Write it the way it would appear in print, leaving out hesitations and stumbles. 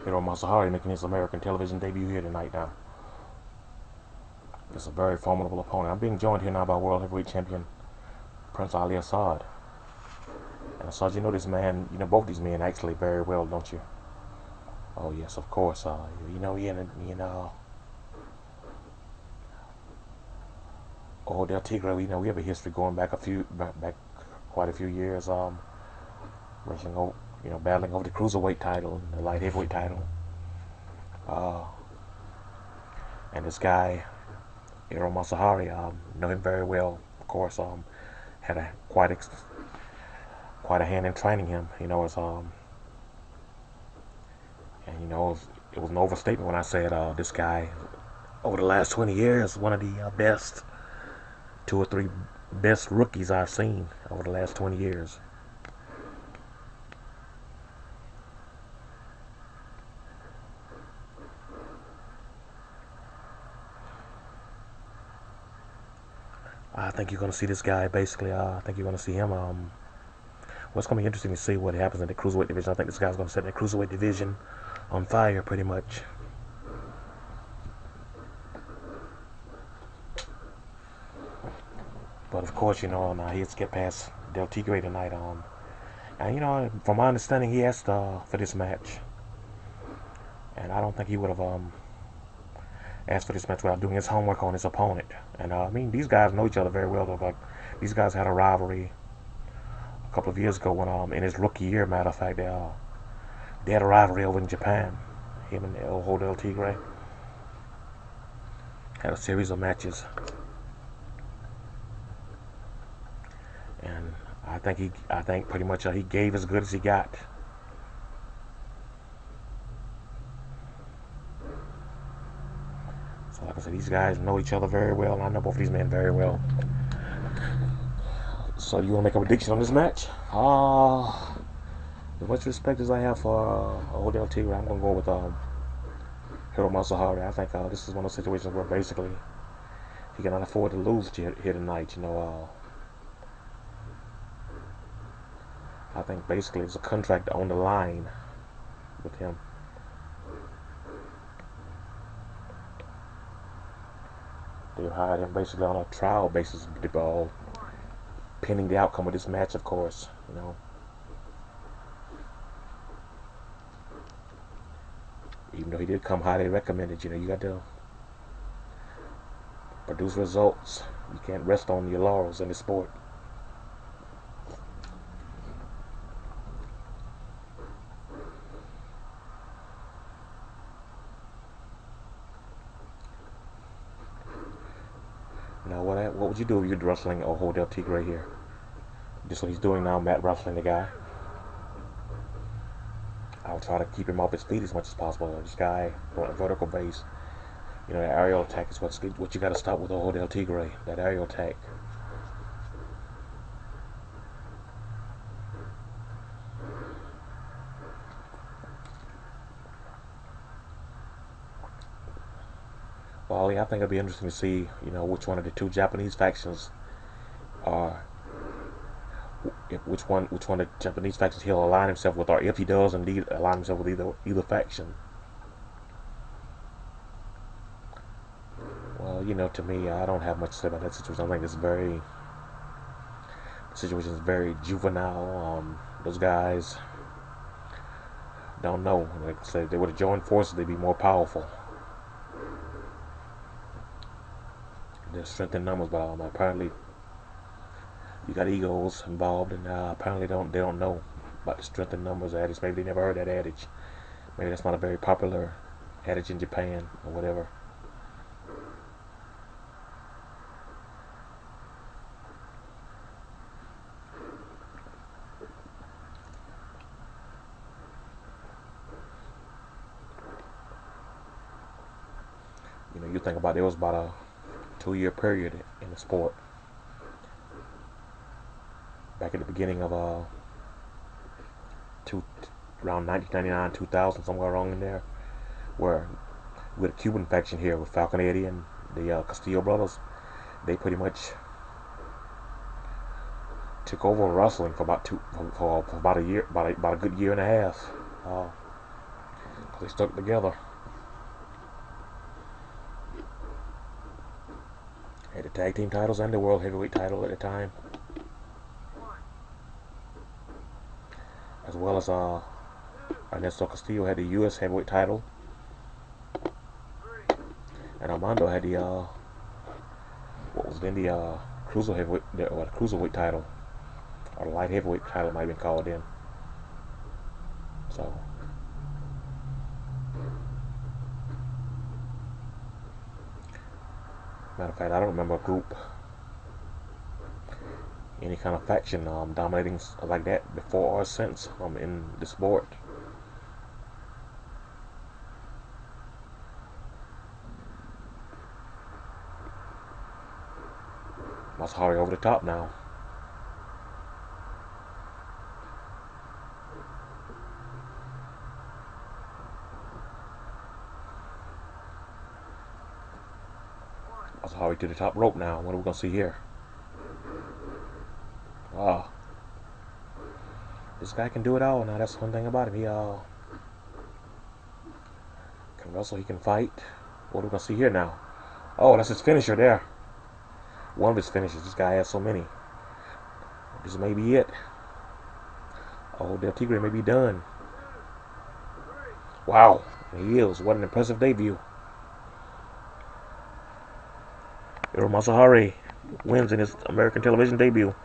Hiro Masahari making his American television debut here tonight now. It's a very formidable opponent. I'm being joined here now by World Heavyweight Champion Prince Ali Assad. And Assad, you know this man, you know both these men actually very well, don't you? Oh yes, of course. You know, Ojo Del Tigre. You know, we have a history going back back quite a few years. Wrestling, battling over the cruiserweight title and the light heavyweight title. Uh, and this guy, Hiro Masahari, know him very well. Of course, had a quite a hand in training him. You know, and you know, it was an overstatement when I said this guy over the last 20 years, one of the best, two or three best rookies I've seen over the last 20 years. I think you're going to see this guy basically. I think you're going to see him. Well, it's going to be interesting to see what happens in the cruiserweight division. I think this guy's going to set the cruiserweight division on fire pretty much. But of course, you know, now he has to get past Del Tigre tonight. And you know, from my understanding, he asked for this match, and I don't think he would have asked for this match without doing his homework on his opponent. And I mean, these guys know each other very well. Though, like these guys had a rivalry a couple of years ago when in his rookie year. Matter of fact, they had a rivalry over in Japan. Him and Ojo Del Tigre had a series of matches, and I think pretty much he gave as good as he got. So like I said, these guys know each other very well, and I know both of these men very well. So you want to make a prediction on this match? As much respect as I have for Ojo Del Tigre, I'm going to go with Hiro Masahari. I think this is one of those situations where basically he cannot afford to lose here tonight. You know, I think basically it's a contract on the line with him. They hired him basically on a trial basis, pending the outcome of this match, of course. You know, even though he did come highly recommended, you know, you got to produce results. You can't rest on your laurels in the sport. Now, what would you do if you're wrestling Ojo Del Tigre here? Just what he's doing now, mat wrestling the guy. I'll try to keep him off his feet as much as possible. This guy, vertical base, you know, the aerial attack is what you got to stop with Ojo Del Tigre. That aerial attack. Well, I think it'll be interesting to see, you know, which one of the two Japanese factions are, which one of the Japanese factions he'll align himself with, or if he does indeed align himself with either faction. Well, you know, to me, I don't have much to say about that situation. I think the situation is very juvenile. Those guys don't know. Like I said, if they would have joined forces, they'd be more powerful. There's strength in numbers, but apparently you got egos involved, and apparently they don't know about the strength in numbers adage. Maybe they never heard that adage. Maybe that's not a very popular adage in Japan or whatever. You know, you think about it was about a 2-year period in the sport back at the beginning of around 1999, 2000, somewhere around in there, where with the Cuban faction here with Falcon Eddie and the Castillo brothers, they pretty much took over wrestling for about a year, about a good year and a half. They stuck together. Had the tag team titles and the world heavyweight title at the time, as well as Ernesto Castillo had the U.S. heavyweight title, and Armando had the what was then the cruiserweight title, or the light heavyweight title might have been called in. So matter of fact, I don't remember a group, any kind of faction dominating like that before or since in the sport. Masahari over the top now. Masahari to the top rope now. What are we going to see here? This guy can do it all. Now that's one thing about him. He can wrestle. He can fight. What are we going to see here now? Oh, that's his finisher there. One of his finishes. This guy has so many. This may be it. Ojo Del Tigre may be done. Wow. He is. What an impressive debut. Hiro Masahari wins in his American television debut.